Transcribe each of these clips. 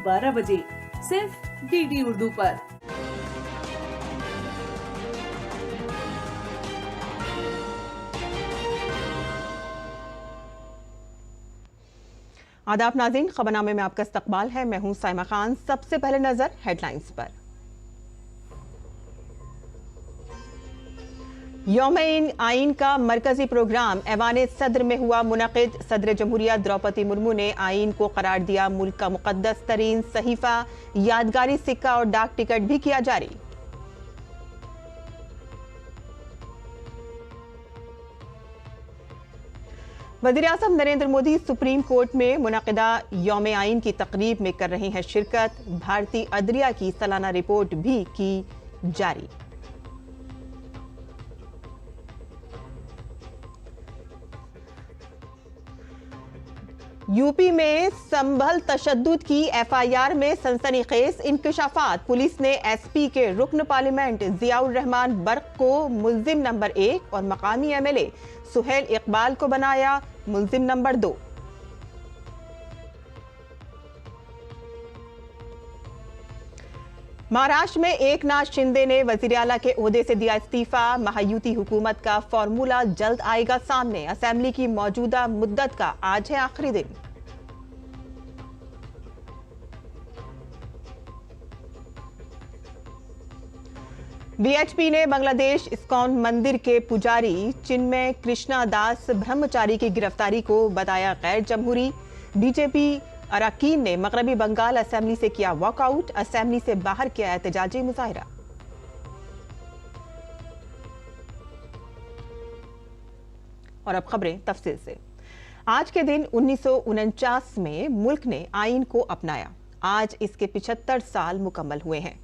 12 बजे सिर्फ डीडी उर्दू पर। आदाब नाज़रीन, खबरनामे में आपका इस्तकबाल है। मैं हूं साइमा खान। सबसे पहले नजर हेडलाइंस पर। यौम-ए आइन का मरकजी प्रोग्राम ऐवान सदर में हुआ मुनक़िद। सदर जमहूरिया द्रौपदी मुर्मू ने आइन को करार दिया मुल्क का मुक़द्दस तरीन सहीफा। यादगारी सिक्का और डाक टिकट भी किया जारी। वज़ीर-ए-आज़म नरेंद्र मोदी सुप्रीम कोर्ट में मुनक़िदा यौम आइन की तक़रीब में कर रहे हैं शिरकत। भारतीय अदलिया की सालाना रिपोर्ट भी की जारी। यूपी में संभल तशद्दुद की एफआईआर में सनसनीखेज इंकशाफात। पुलिस ने एसपी के रुकन पार्लियामेंट जियाउर रहमान बर्क को मुल्जिम नंबर 1 और मकामी एमएलए सुहेल इकबाल को बनाया मुल्जिम नंबर 2। महाराष्ट्र में एकनाथ शिंदे ने वजीर आला के ओहदे से दिया इस्तीफा। महायुति हुकूमत का फॉर्मूला जल्द आएगा सामने। असेंबली की मौजूदा मुद्दत का आज है आखिरी दिन। बीएचपी ने बांग्लादेश इस्कॉन मंदिर के पुजारी चिन्मय कृष्णा दास ब्रह्मचारी की गिरफ्तारी को बताया गैर जमहूरी। बीजेपी अरकान ने मगरबी बंगाल असेंबली से किया वॉकआउट। असेंबली से बाहर किया एहतजाजी मुजाहिरा। और अब खबरें तफसील से। आज के दिन 1949 में मुल्क ने आइन को अपनाया। आज इसके 75 साल मुकम्मल हुए हैं।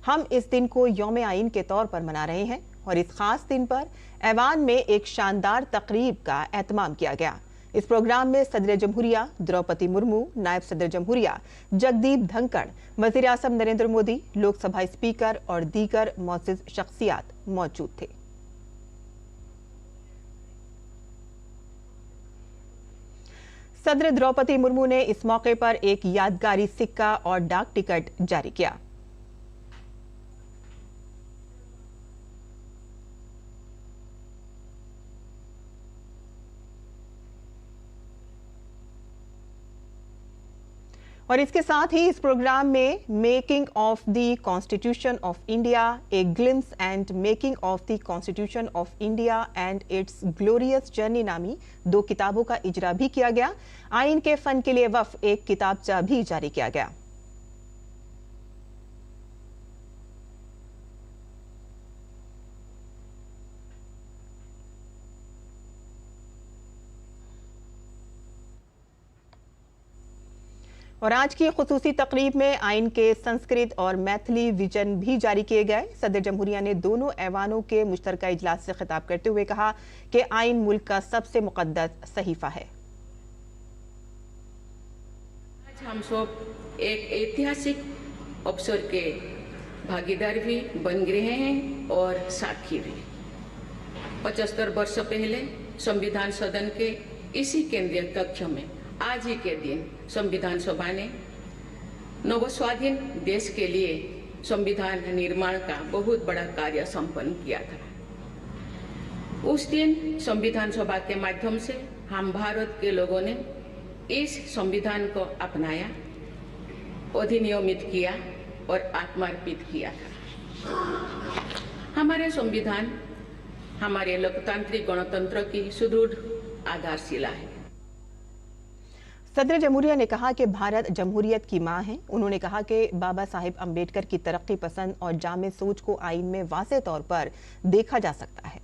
हम इस दिन को यौम आइन के तौर पर मना रहे हैं और इस खास दिन पर ऐवान में एक शानदार तकरीब का एहतमाम किया गया। इस प्रोग्राम में सदर जमहूरिया द्रौपदी मुर्मू, नायब सदर जमहूरिया जगदीप धनखड़, वज़ीर-ए-आज़म नरेंद्र मोदी, लोकसभा स्पीकर और दीगर मौजूद शख्सियात मौजूद थे। सदर द्रौपदी मुर्मू ने इस मौके पर एक यादगारी सिक्का और डाक टिकट जारी किया। और इसके साथ ही इस प्रोग्राम में making of the constitution of India, a glimpse and making of the constitution of India and it's glorious journey नामी 2 किताबों का इजरा भी किया गया। आइन के फन के लिए वक्फ एक किताबचा भी जारी किया गया। और आज की खुसूसी तकरीब में आइन के संस्कृत और मैथिली विजन भी जारी किए गए। सदर जमहूरिया ने दोनों ऐवानों के मुश्तरका इजलास से खिताब करते हुए कहा कि आइन मुल्क का सबसे मुकद्दस सहीफा है। आज हम सब एक ऐतिहासिक अवसर के भागीदार भी बन रहे हैं और साक्षी भी। 75 वर्ष पहले संविधान सदन के इसी केंद्रीय कक्ष में आज ही के दिन संविधान सभा ने नवस्वाधीन देश के लिए संविधान निर्माण का बहुत बड़ा कार्य संपन्न किया था। उस दिन संविधान सभा के माध्यम से हम भारत के लोगों ने इस संविधान को अपनाया, अधिनियमित किया और आत्मार्पित किया था। हमारे संविधान हमारे लोकतांत्रिक गणतंत्र की सुदृढ़ आधारशिला है। सदर जमहूरिया ने कहा कि भारत जमहूरियत की मां है। उन्होंने कहा कि बाबा साहिब अम्बेडकर की तरक्की पसंद और जामे सोच को आइन में वाज़ेह तौर पर देखा जा सकता है।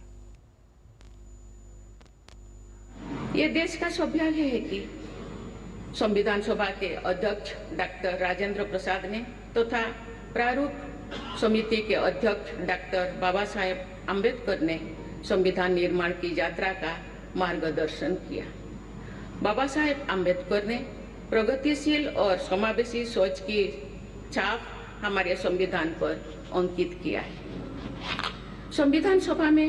ये देश का सौभाग्य है कि संविधान सभा के अध्यक्ष डॉक्टर राजेंद्र प्रसाद ने तथा प्रारूप समिति के अध्यक्ष डॉक्टर बाबा साहेब अम्बेडकर ने संविधान निर्माण की यात्रा का मार्गदर्शन किया। बाबा साहेब अम्बेडकर ने प्रगतिशील और समावेशी सोच की छाप हमारे संविधान पर अंकित किया है। संविधान सभा में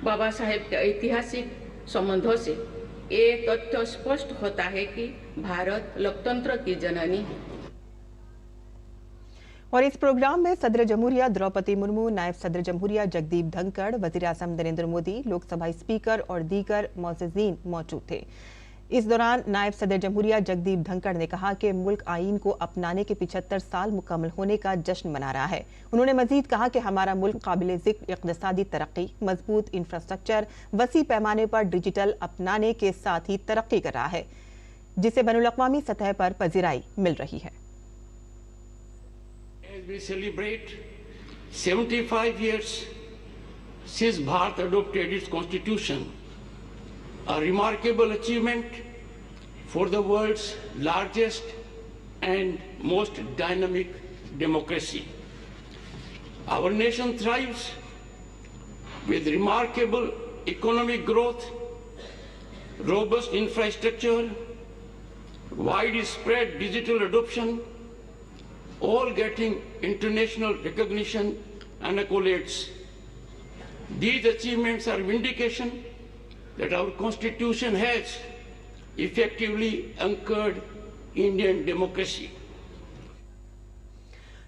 बाबा साहेब के ऐतिहासिक संबंधों से ये तथ्य स्पष्ट होता है कि भारत लोकतंत्र की जननी है। और इस प्रोग्राम में सदर जमहूरिया द्रौपदी मुर्मू, नायब सदर जमहूरिया जगदीप धनखड़, वजीर आज़म नरेंद्र मोदी, लोकसभा स्पीकर और दीगर मोअज़्ज़िज़ीन मौजूद थे। इस दौरान नायब सदर जमहूरिया जगदीप धनखड़ ने कहा कि मुल्क आईन को अपनाने के 75 साल मुकम्मल होने का जश्न मना रहा है। उन्होंने मजीद कहा कि हमारा मुल्क काबिल ज़िक्र इक़्तिसादी तरक्की, मजबूत इंफ्रास्ट्रक्चर, वसी पैमाने पर डिजिटल अपनाने के साथ ही तरक्की कर रहा है, जिसे बैनुल-अक़वामी सतह पर पजीराई मिल रही है। As we celebrate 75 years since Bharat adopted its constitution, a remarkable achievement for the world's largest and most dynamic democracy. Our nation thrives with remarkable economic growth, robust infrastructure, widespread digital adoption, all getting international recognition and accolades. These achievements are vindication that our Constitution has effectively anchored Indian democracy.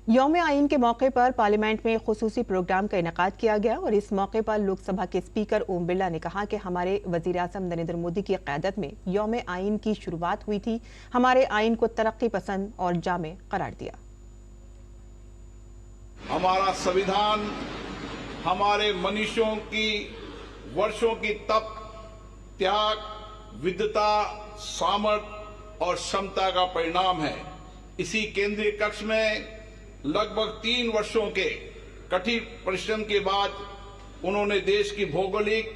यौम आईन के मौके पर parliament में खुसूसी programme का इनेकाद किया गया और इस मौके पर लोकसभा के स्पीकर ओम बिरला ने कहा कि हमारे वजीर आज़म नरेंद्र मोदी की क़यादत में यौम आईन की शुरुआत हुई थी। हमारे आईन को तरक्की पसंद और जामे करार दिया। हमारा संविधान हमारे मनीषियों की वर्षों की तप, त्याग, विद्वता, सामर्थ्य और क्षमता का परिणाम है। इसी केंद्रीय कक्ष में लगभग 3 वर्षों के कठिन परिश्रम के बाद उन्होंने देश की भौगोलिक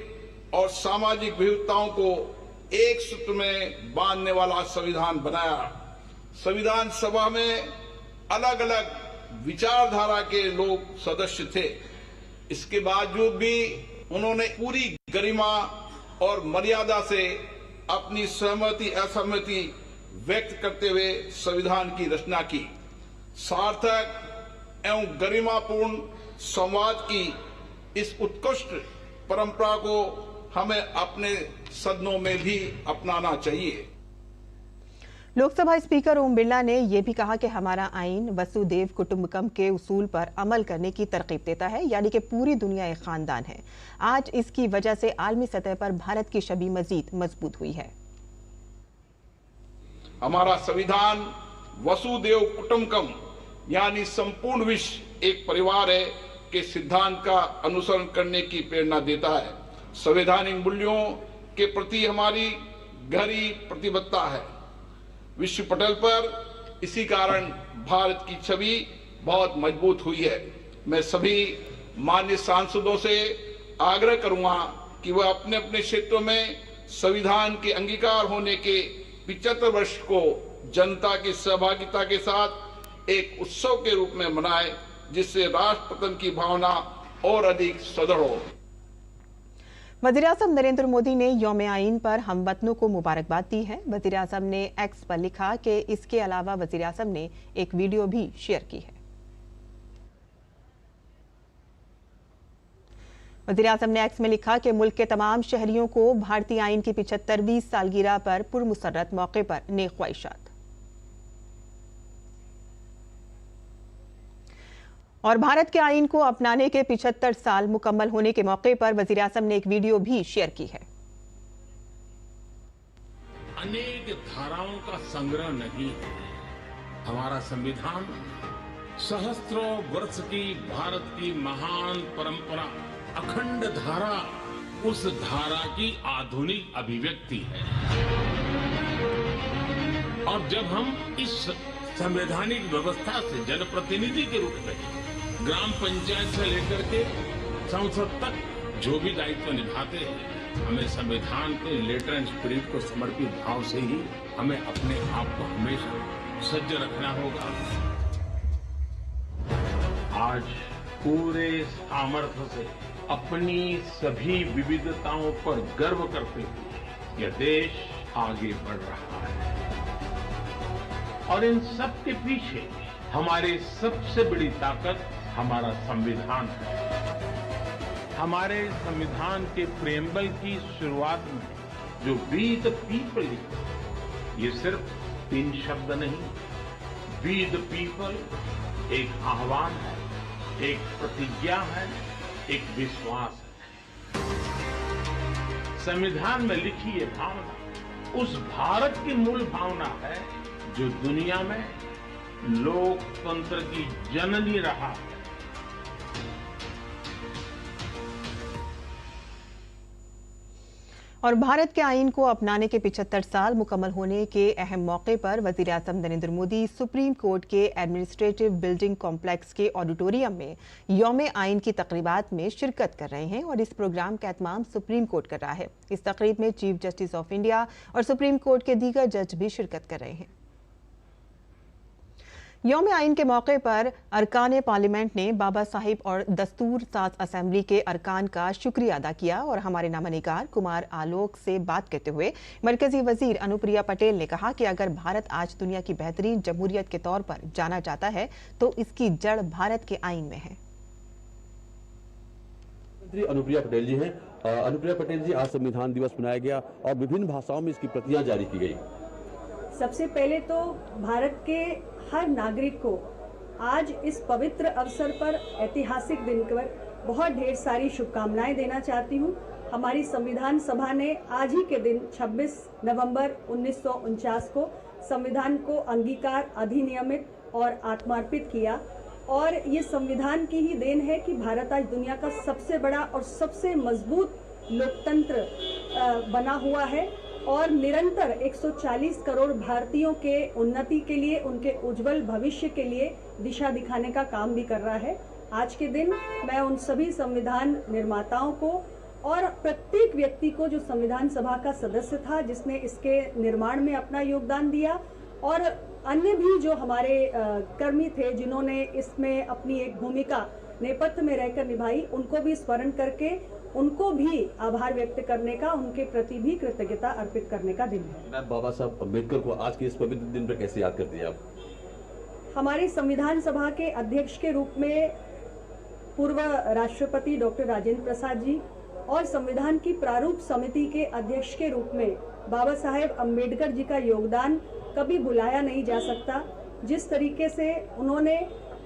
और सामाजिक विविधताओं को एक सूत्र में बांधने वाला संविधान बनाया। संविधान सभा में अलग अलग विचारधारा के लोग सदस्य थे। इसके बावजूद भी उन्होंने पूरी गरिमा और मर्यादा से अपनी सहमति असहमति व्यक्त करते हुए संविधान की रचना की। सार्थक एवं गरिमापूर्ण संवाद की इस उत्कृष्ट परंपरा को हमें अपने सदनों में भी अपनाना चाहिए। लोकसभा स्पीकर ओम बिरला ने यह भी कहा कि हमारा आईन वसुदेव कुटुंबकम के उसूल पर अमल करने की तरकीब देता है, यानी कि पूरी दुनिया एक खानदान है। आज इसकी वजह से आलमी सतह पर भारत की छवि मजीद मजबूत हुई है। हमारा संविधान वसुदेव कुटुंबकम यानी संपूर्ण विश्व एक परिवार है के सिद्धांत का अनुसरण करने की प्रेरणा देता है। संवैधानिक मूल्यों के प्रति हमारी गहरी प्रतिबद्धता है। विश्व पटल पर इसी कारण भारत की छवि बहुत मजबूत हुई है। मैं सभी माननीय सांसदों से आग्रह करूंगा कि वह अपने अपने क्षेत्रों में संविधान के अंगीकार होने के 75 वर्ष को जनता की सहभागिता के साथ एक उत्सव के रूप में मनाए, जिससे राष्ट्र पतन की भावना और अधिक सुदृढ़ हो। वज़ीर आज़म नरेंद्र मोदी ने यौम आईन पर हमवतनों को मुबारकबाद दी है। वज़ीर आज़म ने एक्स पर लिखा कि इसके अलावा वज़ीर आज़म ने एक वीडियो भी शेयर की है। वज़ीर आज़म ने एक्स में लिखा कि मुल्क के तमाम शहरियों को भारतीय आईन की 75वीं सालगिरह पर पुरमुसर्रत मौके पर नेक ख्वाहिशात। और भारत के आईन को अपनाने के 75 साल मुकम्मल होने के मौके पर वज़ीर आज़म ने एक वीडियो भी शेयर की है। अनेक धाराओं का संग्रह नहीं है। हमारा संविधान सहस्त्रों वर्ष की भारत की महान परंपरा, अखंड धारा, उस धारा की आधुनिक अभिव्यक्ति है। और जब हम इस संवैधानिक व्यवस्था से जनप्रतिनिधि के रूप में ग्राम पंचायत से लेकर के संसद तक जो भी दायित्व निभाते हैं, हमें संविधान के लेटर एंड स्पिरिट को समर्पित भाव से ही हमें अपने आप को हमेशा सज्ज रखना होगा। आज पूरे सामर्थ्य से अपनी सभी विविधताओं पर गर्व करते हुए यह देश आगे बढ़ रहा है। और इन सब के पीछे हमारी सबसे बड़ी ताकत हमारा संविधान है। हमारे संविधान के प्रेम्बल की शुरुआत में जो वी द पीपल लिखा, ये सिर्फ 3 शब्द नहीं, वी द पीपल एक आह्वान है, एक प्रतिज्ञा है, एक विश्वास है। संविधान में लिखी ये भावना उस भारत की मूल भावना है जो दुनिया में लोकतंत्र की जननी रहा है। और भारत के आईन को अपनाने के 75 साल मुकम्मल होने के अहम मौके पर वज़ीर-ए-आज़म नरेंद्र मोदी सुप्रीम कोर्ट के एडमिनिस्ट्रेटिव बिल्डिंग कॉम्प्लेक्स के ऑडिटोरियम में यौम आईन की तकरीबात में शिरकत कर रहे हैं और इस प्रोग्राम का एहतमाम सुप्रीम कोर्ट कर रहा है। इस तकरीब में चीफ जस्टिस ऑफ इंडिया और सुप्रीम कोर्ट के दीगर जज भी शिरकत कर रहे हैं। यौम आईन के मौके पर अरकान पार्लियामेंट ने बाबा साहिब और दस्तूर साज असेंबली के अरकान का शुक्रिया अदा किया और हमारे नामानिगार कुमार आलोक से बात करते हुए मरकजी वजीर अनुप्रिया पटेल ने कहा कि अगर भारत आज दुनिया की बेहतरीन जमहूरियत के तौर पर जाना जाता है तो इसकी जड़ भारत के आईन में है। अनुप्रिया पटेल जी हैं। अनुप्रिया पटेल जी, आज संविधान दिवस मनाया गया और विभिन्न भाषाओं में इसकी प्रतियां जारी की गई। सबसे पहले तो भारत के हर नागरिक को आज इस पवित्र अवसर पर, ऐतिहासिक दिन पर बहुत ढेर सारी शुभकामनाएं देना चाहती हूं। हमारी संविधान सभा ने आज ही के दिन 26 नवंबर 1949 को संविधान को अंगीकार, अधिनियमित और आत्मार्पित किया और ये संविधान की ही देन है कि भारत आज दुनिया का सबसे बड़ा और सबसे मजबूत लोकतंत्र बना हुआ है और निरंतर 140 करोड़ भारतीयों के उन्नति के लिए, उनके उज्जवल भविष्य के लिए दिशा दिखाने का काम भी कर रहा है। आज के दिन मैं उन सभी संविधान निर्माताओं को और प्रत्येक व्यक्ति को जो संविधान सभा का सदस्य था, जिसने इसके निर्माण में अपना योगदान दिया, और अन्य भी जो हमारे कर्मी थे जिन्होंने इसमें अपनी एक भूमिका नेपथ्य में रहकर निभाई, उनको भी स्मरण करके उनको भी आभार व्यक्त करने का, उनके प्रति भी कृतज्ञता अर्पित करने का दिन है। मैं बाबा साहब अम्बेडकर को आज के इस पवित्र दिन पर कैसे याद करती हैं आप? हमारे संविधान सभा के अध्यक्ष के रूप में पूर्व राष्ट्रपति डॉक्टर राजेंद्र प्रसाद जी और संविधान की प्रारूप समिति के अध्यक्ष के रूप में बाबा साहेब अम्बेडकर जी का योगदान कभी भुलाया नहीं जा सकता। जिस तरीके से उन्होंने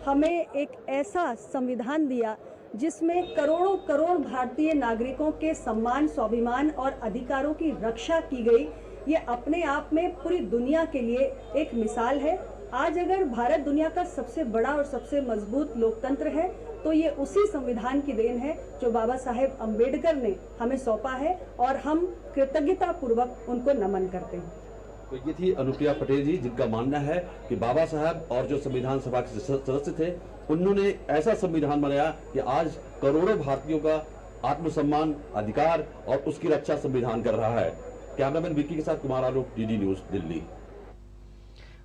हमें एक ऐसा संविधान दिया जिसमें करोड़ों करोड़ भारतीय नागरिकों के सम्मान, स्वाभिमान और अधिकारों की रक्षा की गई, ये अपने आप में पूरी दुनिया के लिए एक मिसाल है। आज अगर भारत दुनिया का सबसे बड़ा और सबसे मजबूत लोकतंत्र है तो ये उसी संविधान की देन है जो बाबा साहेब अम्बेडकर ने हमें सौंपा है और हम कृतज्ञता पूर्वक उनको नमन करते हैं। तो ये थी अनुप्रिया पटेल जी, जिनका मानना है कि बाबा साहब और जो संविधान सभा के सदस्य थे, उन्होंने ऐसा संविधान बनाया कि आज करोड़ों भारतीयों का आत्मसम्मान, अधिकार और उसकी रक्षा संविधान कर रहा है। कैमरामैन विक्की के साथ कुमार आलोक, डीडी न्यूज, दिल्ली।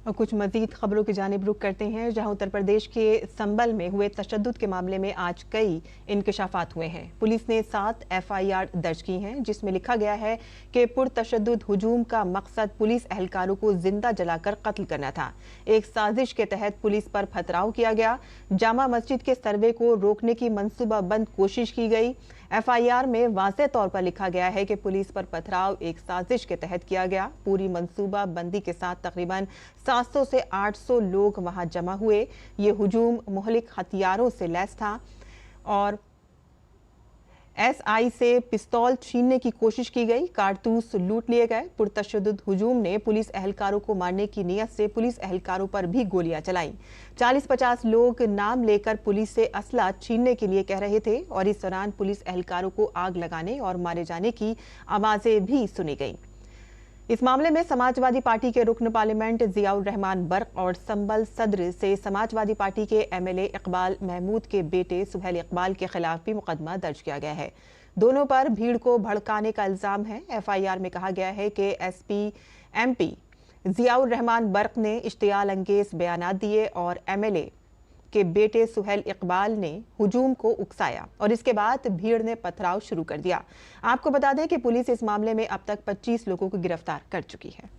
और कुछ मजीद खबरों की जानिब रुख करते हैं, जहां उत्तर प्रदेश के संबल में हुए तशद्दुद के मामले में आज कई इंकशाफात हुए हैं। पुलिस ने 7 FIR दर्ज की हैं, जिसमें लिखा गया है कि पुरतशद्दुद हुजूम का मकसद पुलिस एहलकारों को जिंदा जलाकर कत्ल करना था। एक साजिश के तहत पुलिस पर पथराव किया गया। जामा मस्जिद के सर्वे को रोकने की मंसूबाबंद कोशिश की गई। FIR में वाज़ेह तौर पर लिखा गया है कि पुलिस पर पथराव एक साजिश के तहत किया गया। पूरी मंसूबा बंदी के साथ तकरीबन 700 से 800 लोग वहां जमा हुए। ये हुजूम मुहलिक हथियारों से लैस था और SI से पिस्तौल छीनने की कोशिश की गई। कारतूस लूट लिए गए। पुरतशद्दुद हुजूम ने पुलिस एहलकारों को मारने की नीयत से पुलिस एहलकारों पर भी गोलियां चलाई। 40-50 लोग नाम लेकर पुलिस से असला छीनने के लिए कह रहे थे और इस दौरान पुलिस एहलकारों को आग लगाने और मारे जाने की आवाजें भी सुनी गईं। इस मामले में समाजवादी पार्टी के रुकन पार्लियामेंट जियाउर रहमान बर्क और संबल सदर से समाजवादी पार्टी के MLA इकबाल महमूद के बेटे सुहेल इकबाल के खिलाफ भी मुकदमा दर्ज किया गया है। दोनों पर भीड़ को भड़काने का इल्जाम है। FIR में कहा गया है कि SP MP जियाउर रहमान बर्क ने इश्तियाल अंगेज बयानात दिए और MLA के बेटे सुहेल इकबाल ने हुजूम को उकसाया और इसके बाद भीड़ ने पथराव शुरू कर दिया। आपको बता दें कि पुलिस इस मामले में अब तक 25 लोगों को गिरफ्तार कर चुकी है।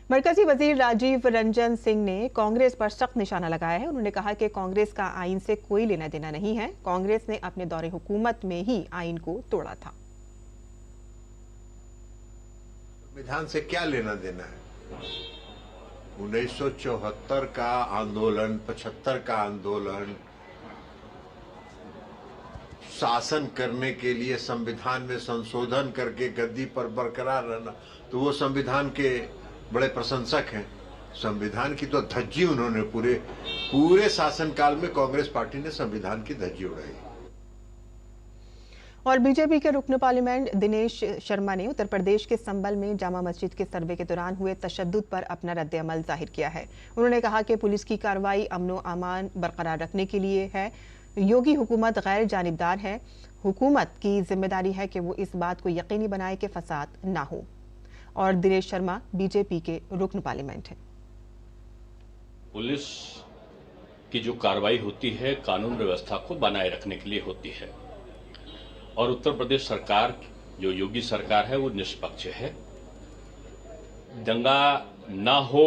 मरकजी वजीर राजीव रंजन सिंह ने कांग्रेस पर सख्त निशाना लगाया है। उन्होंने कहा कि कांग्रेस का आइन से कोई लेना देना नहीं है। कांग्रेस ने अपने दौरे हुकूमत में ही आइन को तोड़ा था। संविधान से क्या लेना देना है? 1974 का आंदोलन, 75 का आंदोलन, शासन करने के लिए संविधान में संशोधन करके गद्दी पर बरकरार रहना, तो वो संविधान के बड़े प्रशंसक हैं। संविधान की तो धज्जी उन्होंने पूरे शासनकाल में कांग्रेस पार्टी ने संविधान की धज्जी उड़ाई। और बीजेपी के रुकन पार्लियामेंट दिनेश शर्मा ने उत्तर प्रदेश के संबल में जामा मस्जिद के सर्वे के दौरान हुए तशद्दुद पर अपना रद्द-ए-अमल जाहिर किया है। उन्होंने कहा कि पुलिस की कार्रवाई अमनो अमान बरकरार रखने के लिए है। योगी हुकूमत गैर जानिबदार है। हुकूमत की जिम्मेदारी है कि वो इस बात को यकीनी बनाए कि फसाद ना हो। और दिनेश शर्मा बीजेपी के रुकन पार्लियामेंट हैं। पुलिस की जो कार्रवाई होती है कानून व्यवस्था को बनाए रखने के लिए होती है, और उत्तर प्रदेश सरकार जो योगी सरकार है वो निष्पक्ष है। दंगा ना हो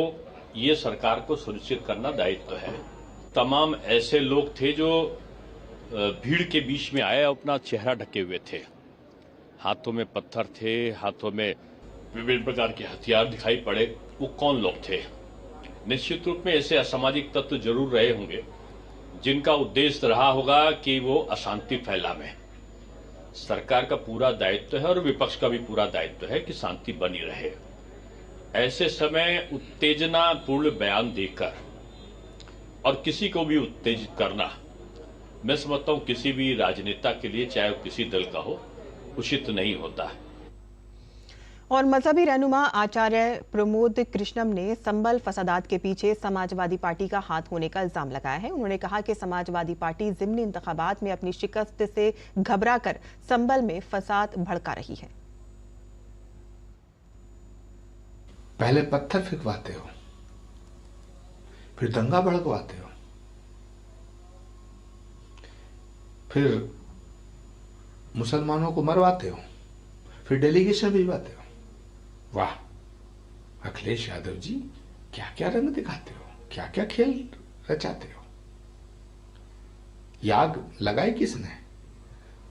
ये सरकार को सुनिश्चित करना दायित्व है। तमाम ऐसे लोग थे जो भीड़ के बीच में आए, अपना चेहरा ढके हुए थे, हाथों में पत्थर थे, हाथों में विभिन्न प्रकार के हथियार दिखाई पड़े। वो कौन लोग थे? निश्चित रूप में ऐसे असामाजिक तत्व जरूर रहे होंगे जिनका उद्देश्य रहा होगा कि वो अशांति फैलावें। सरकार का पूरा दायित्व है और विपक्ष का भी पूरा दायित्व है कि शांति बनी रहे। ऐसे समय उत्तेजनापूर्ण बयान देकर और किसी को भी उत्तेजित करना, मैं समझता हूं किसी भी राजनेता के लिए, चाहे वो किसी दल का हो, उचित नहीं होता है। और मजहबी रहनुमा आचार्य प्रमोद कृष्णम ने संबल फसादात के पीछे समाजवादी पार्टी का हाथ होने का इल्जाम लगाया है। उन्होंने कहा कि समाजवादी पार्टी ज़िमनी इंतखाबात में अपनी शिकस्त से घबराकर संबल में फसाद भड़का रही है। पहले पत्थर फेंकवाते हो, फिर दंगा भड़कवाते हो, फिर मुसलमानों को मरवाते हो, फिर डेलीगेशन भिजवाते हो। वाह अखिलेश यादव जी, क्या क्या रंग दिखाते हो, क्या क्या खेल रचाते हो। याग लगाई किसने?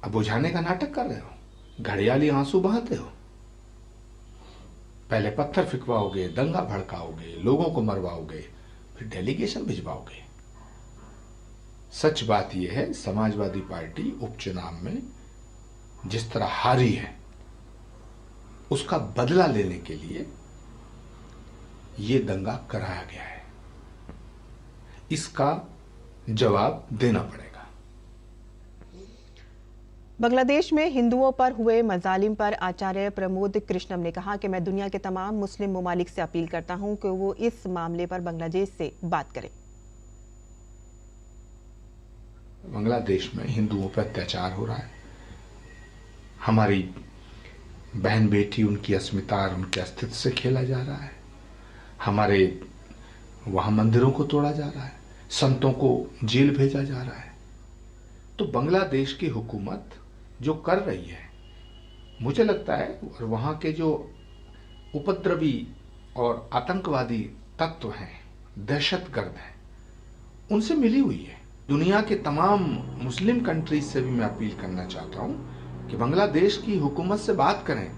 अब बुझाने का नाटक कर रहे हो, घड़ियाली आंसू बहाते हो। पहले पत्थर फिकवाओगे, दंगा भड़काओगे, लोगों को मरवाओगे, फिर डेलीगेशन भिजवाओगे। सच बात यह है, समाजवादी पार्टी उपचुनाव में जिस तरह हारी है उसका बदला लेने के लिए यह दंगा कराया गया है। इसका जवाब देना पड़ेगा। बांग्लादेश में हिंदुओं पर हुए मजालिम पर आचार्य प्रमोद कृष्णम ने कहा कि मैं दुनिया के तमाम मुस्लिम ममालिक से अपील करता हूं कि वो इस मामले पर बांग्लादेश से बात करें। बांग्लादेश में हिंदुओं पर अत्याचार हो रहा है। हमारी बहन बेटी, उनकी अस्मिता और उनके अस्तित्व से खेला जा रहा है। हमारे वहां मंदिरों को तोड़ा जा रहा है, संतों को जेल भेजा जा रहा है। तो बांग्लादेश की हुकूमत जो कर रही है, मुझे लगता है, और वहां के जो उपद्रवी और आतंकवादी तत्व हैं, दहशतगर्द हैं, उनसे मिली हुई है। दुनिया के तमाम मुस्लिम कंट्रीज से भी मैं अपील करना चाहता हूं कि बांग्लादेश की हुकूमत से बात करें।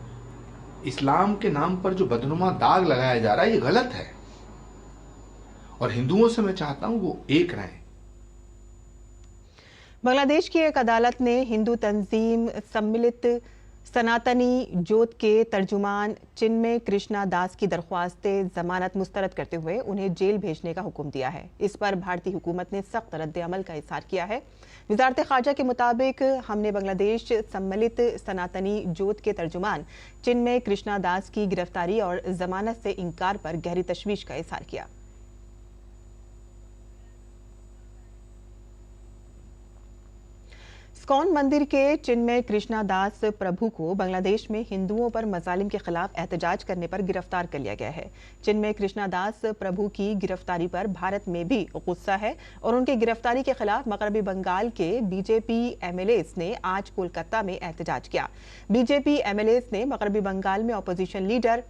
इस्लाम के नाम पर जो बदनुमा दाग लगाया जा रहा है, ये गलत है। और हिंदुओं से मैं चाहता हूं वो एक रहें। बांग्लादेश की एक अदालत ने हिंदू तंजीम सम्मिलित सनातनी जोत के तर्जुमान चिन्मय कृष्णा दास की दरख्वास्तें जमानत मुस्तरद करते हुए उन्हें जेल भेजने का हुक्म दिया है। इस पर भारतीय हुकूमत ने सख्त रद्द-ए-अमल का इज़हार किया है। वजारत खारजा के मुताबिक हमने बांग्लादेश सम्मिलित सनातनी जोत के तर्जुमान चिन्मय कृष्णा दास की गिरफ्तारी और जमानत से इनकार पर गहरी तशवीश का इज़हार किया। इस्कॉन मंदिर के चिन्मय कृष्णा दास प्रभु को बांग्लादेश में हिंदुओं पर मजालिम के खिलाफ एहतजाज करने पर गिरफ्तार कर लिया गया है। चिन्मय कृष्णा दास प्रभु की गिरफ्तारी पर भारत में भी गुस्सा है और उनकी गिरफ्तारी के खिलाफ मगरबी बंगाल के बीजेपी एमएलएस ने आज कोलकाता में एहतजाज किया। बीजेपी एमएलएस ने मगरबी बंगाल में अपोजिशन लीडर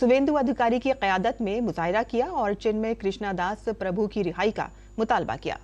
सुवेंदु अधिकारी की क़यादत में मुजाहिरा किया और चिन्मय कृष्णा दास प्रभु की रिहाई का मुतालबा किया।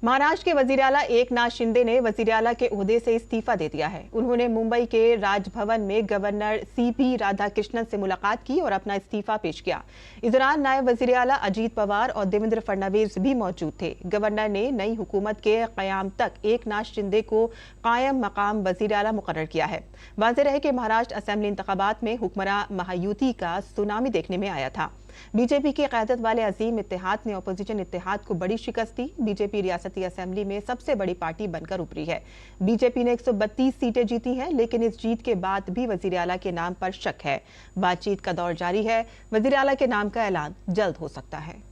महाराष्ट्र के वजीर आला एकनाथ शिंदे ने वजीर आला के ओहदे से इस्तीफा दे दिया है। उन्होंने मुंबई के राजभवन में गवर्नर सीपी राधाकृष्णन से मुलाकात की और अपना इस्तीफा पेश किया। इस दौरान नायब वजीर आला अजीत पवार और देवेंद्र फडणवीस भी मौजूद थे। गवर्नर ने नई हुकूमत के कयाम तक एकनाथ शिंदे को कायम मकाम वजीर आला मुकर्रर किया है। वाज़ेह रहे कि महाराष्ट्र असेंबली इंतखाबात में हुक्मरान महायुति का सुनामी देखने में आया था। बीजेपी की क़यादत वाले अजीम इत्तेहाद ने अपोजिशन इत्तेहाद को बड़ी शिकस्त दी। बीजेपी रियासती असेंबली में सबसे बड़ी पार्टी बनकर उभरी है। बीजेपी ने 132 सीटें जीती हैं, लेकिन इस जीत के बाद भी वजीर आला के नाम पर शक है। बातचीत का दौर जारी है। वजीर आला के नाम का ऐलान जल्द हो सकता है।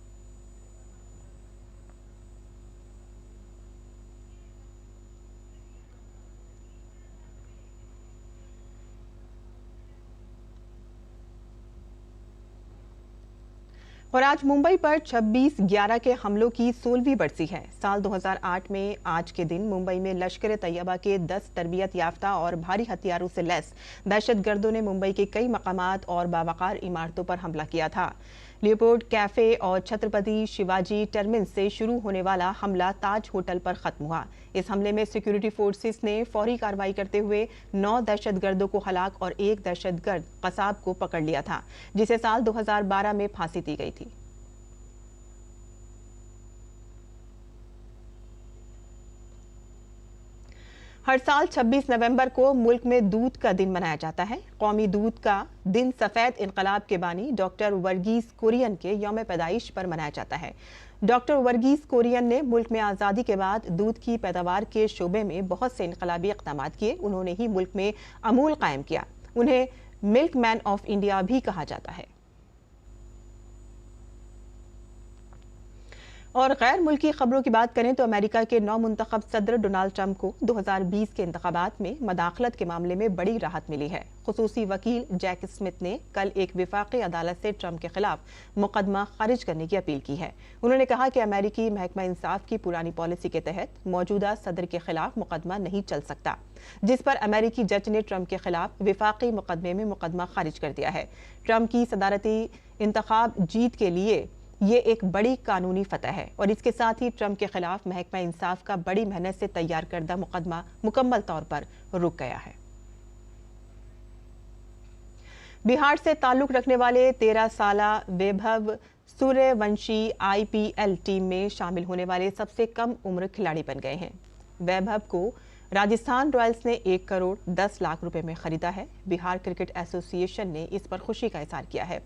और आज मुंबई पर 26/11 के हमलों की 16वीं बरसी है। साल 2008 में आज के दिन मुंबई में लश्कर तैयबा के 10 तरबियत याफ्ता और भारी हथियारों से लैस दहशतगर्दों ने मुंबई के कई मकामात और बावकार इमारतों पर हमला किया था। लियोपोल्ड कैफे और छत्रपति शिवाजी टर्मिनस से शुरू होने वाला हमला ताज होटल पर खत्म हुआ। इस हमले में सिक्योरिटी फोर्सेस ने फौरी कार्रवाई करते हुए 9 दहशतगर्दों को हलाक और 1 दहशतगर्द कसाब को पकड़ लिया था, जिसे साल 2012 में फांसी दी गई थी। हर साल 26 नवंबर को मुल्क में दूध का दिन मनाया जाता है। कौमी दूध का दिन सफेद इनकलाब के बानी डॉक्टर वर्गीस कुरियन के यौम पैदाइश पर मनाया जाता है। डॉक्टर वर्गीस कुरियन ने मुल्क में आज़ादी के बाद दूध की पैदावार के शोबे में बहुत से इनकलाबी इक़दाम किए। उन्होंने ही मुल्क में अमूल कायम किया। उन्हें मिल्क मैन ऑफ इंडिया भी कहा जाता है। और गैर मुल्की खबरों की बात करें तो अमेरिका के नौ मुंतखब सदर डोनाल्ड ट्रंप को 2020 के इंतखाबात में मदाखलत के मामले में बड़ी राहत मिली है। खुसूसी वकील जैक स्मिथ ने कल एक विफाकी अदालत से ट्रंप के खिलाफ मुकदमा खारिज करने की अपील की है। उन्होंने कहा कि अमेरिकी महकमा इंसाफ की पुरानी पॉलिसी के तहत मौजूदा सदर के खिलाफ मुकदमा नहीं चल सकता, जिस पर अमेरिकी जज ने ट्रंप के खिलाफ विफाकी मुकदमे में मुकदमा खारिज कर दिया है। ट्रंप की सदारती इंतखाब जीत के लिए ये एक बड़ी कानूनी फतह है और इसके साथ ही ट्रंप के खिलाफ महकमा इंसाफ का बड़ी मेहनत से तैयार करदा मुकदमा मुकम्मल तौर पर रुक गया है। बिहार से ताल्लुक रखने वाले 13 साला वैभव सूर्यवंशी IPL टीम में शामिल होने वाले सबसे कम उम्र खिलाड़ी बन गए हैं। वैभव को राजस्थान रॉयल्स ने 1 करोड़ 10 लाख रुपए में खरीदा है। बिहार क्रिकेट एसोसिएशन ने इस पर खुशी का इजहार किया है।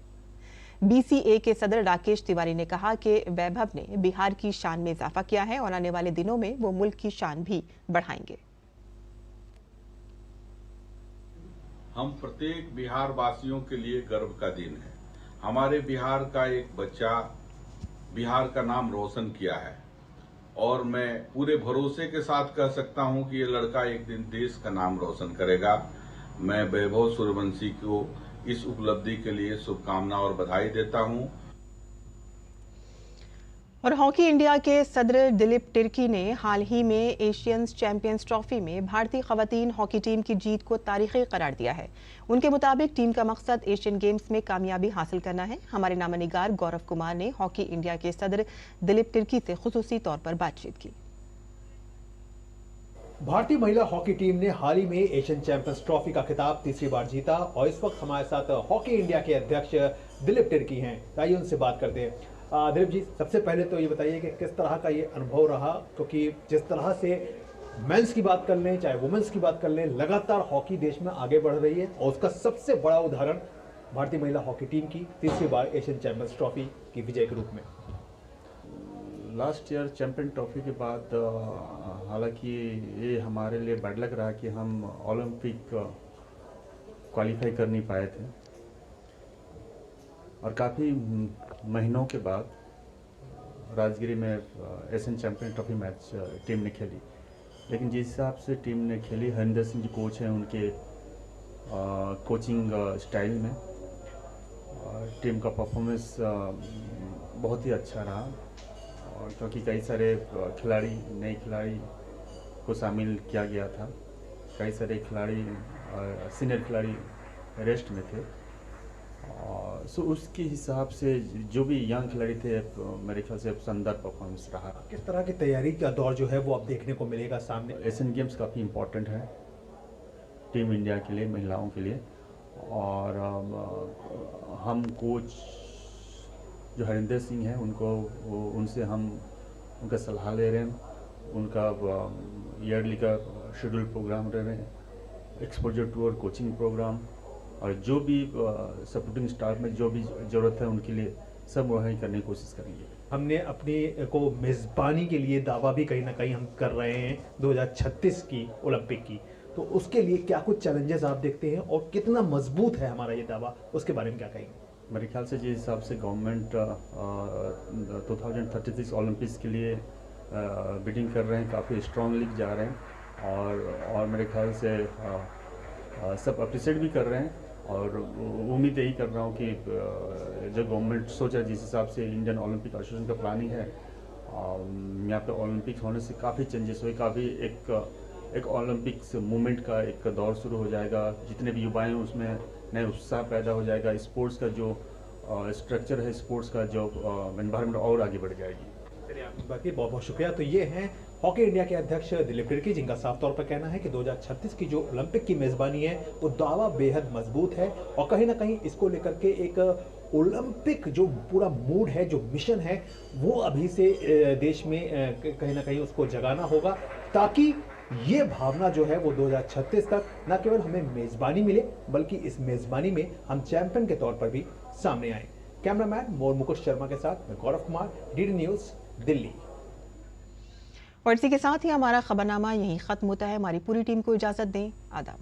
BCA के सदर राकेश तिवारी ने कहा कि वैभव ने बिहार की शान में इजाफा किया है और आने वाले दिनों में वो मुल्क की शान भी बढ़ाएंगे। हम प्रत्येक बिहार वासियों के लिए गर्व का दिन है। हमारे बिहार का एक बच्चा बिहार का नाम रोशन किया है और मैं पूरे भरोसे के साथ कह सकता हूं कि ये लड़का एक दिन देश का नाम रोशन करेगा। मैं वैभव सूर्यवंशी को इस उपलब्धि के लिए शुभकामना और बधाई देता हूं। और हॉकी इंडिया के सदर दिलीप तिर्की ने हाल ही में एशियन चैंपियंस ट्रॉफी में भारतीय खवातीन हॉकी टीम की जीत को तारीखी करार दिया है। उनके मुताबिक टीम का मकसद एशियन गेम्स में कामयाबी हासिल करना है। हमारे नामानिगार गौरव कुमार ने हॉकी इंडिया के सदर दिलीप तिर्की से खुसूसी तौर पर बातचीत की। भारतीय महिला हॉकी टीम ने हाल ही में एशियन चैंपियंस ट्रॉफी का खिताब तीसरी बार जीता और इस वक्त हमारे साथ हॉकी इंडिया के अध्यक्ष दिलीप तिर्की हैं। आइए उनसे बात करते हैं। दिलीप जी, सबसे पहले तो ये बताइए कि किस तरह का ये अनुभव रहा, क्योंकि जिस तरह से मेंस की बात कर लें चाहे वुमेन्स की बात कर लें, लगातार हॉकी देश में आगे बढ़ रही है और उसका सबसे बड़ा उदाहरण भारतीय महिला हॉकी टीम की तीसरी बार एशियन चैंपियंस ट्रॉफी की विजय के रूप में। लास्ट ईयर चैंपियन ट्रॉफी के बाद हालांकि ये हमारे लिए बैड लग रहा कि हम ओलंपिक क्वालिफाई कर नहीं पाए थे और काफ़ी महीनों के बाद राजगिरी में Asian champion trophy match team ने खेली। लेकिन जिस हिसाब से टीम ने खेली, हरिंदर सिंह जी कोच हैं, उनके कोचिंग स्टाइल में टीम का परफॉर्मेंस बहुत ही अच्छा रहा और क्योंकि कई सारे खिलाड़ी नए खिलाड़ी को शामिल किया गया था, कई सारे खिलाड़ी सीनियर खिलाड़ी रेस्ट में थे, सो उसके हिसाब से जो भी यंग खिलाड़ी थे मेरे ख्याल से शानदार परफॉर्मेंस रहा। किस तरह की तैयारी का दौर जो है वो अब देखने को मिलेगा सामने? एशियन गेम्स काफ़ी इम्पोर्टेंट है टीम इंडिया के लिए, महिलाओं के लिए, और हम कोच जो हरिंदर सिंह हैं उनसे हम उनका सलाह ले रहे हैं, उनका ईयरली का शेड्यूल प्रोग्राम रह रहे हैं, एक्सपोजर टूर, कोचिंग प्रोग्राम, और जो भी सपोर्टिंग स्टाफ में जो भी ज़रूरत है उनके लिए सब मुहैया करने की कोशिश करेंगे। हमने अपनी को मेज़बानी के लिए दावा भी कहीं ना कहीं हम कर रहे हैं 2036 की ओलंपिक की, तो उसके लिए क्या कुछ चैलेंजेस आप देखते हैं और कितना मजबूत है हमारा ये दावा, उसके बारे में क्या कहेंगे? मेरे ख्याल से जिस हिसाब से गवर्नमेंट 2036 ओलंपिक्स के लिए बिडिंग कर रहे हैं, काफ़ी स्ट्रॉन्गली जा रहे हैं, और मेरे ख्याल से सब अप्रिशिएट भी कर रहे हैं, और उम्मीद यही कर रहा हूँ कि जो गवर्नमेंट सोचा जिस हिसाब से इंडियन ओलंपिक एसोसिएशन का प्लानिंग है, यहाँ पे ओलंपिक्स होने से काफ़ी चेंजेस हुए, काफ़ी एक ओलंपिक्स मूवमेंट का एक दौर शुरू हो जाएगा, जितने भी युवा हैं उसमें नए उत्साह पैदा हो जाएगा, स्पोर्ट्स का जो स्ट्रक्चर है, स्पोर्ट्स का जो एनवायरनमेंट और आगे बढ़ जाएगी। बाकी बहुत बहुत शुक्रिया। तो ये हैं हॉकी इंडिया के अध्यक्ष दिलीप तिर्की, जिनका साफ तौर पर कहना है कि 2036 की जो ओलंपिक की मेज़बानी है वो दावा बेहद मजबूत है, और कहीं ना कहीं इसको लेकर के एक ओलंपिक जो पूरा मूड है, जो मिशन है, वो अभी से देश में कहीं ना कहीं उसको जगाना होगा, ताकि ये भावना जो है वो 2036 तक न केवल हमें मेज़बानी मिले, बल्कि इस मेज़बानी में हम चैंपियन के तौर पर भी सामने आए। कैमरामैन मोर मुकुट शर्मा के साथ मैं गौरव कुमार, डीडी न्यूज़, दिल्ली। और इसी के साथ ही हमारा खबरनामा यहीं ख़त्म होता है। हमारी पूरी टीम को इजाज़त दें। आदाब।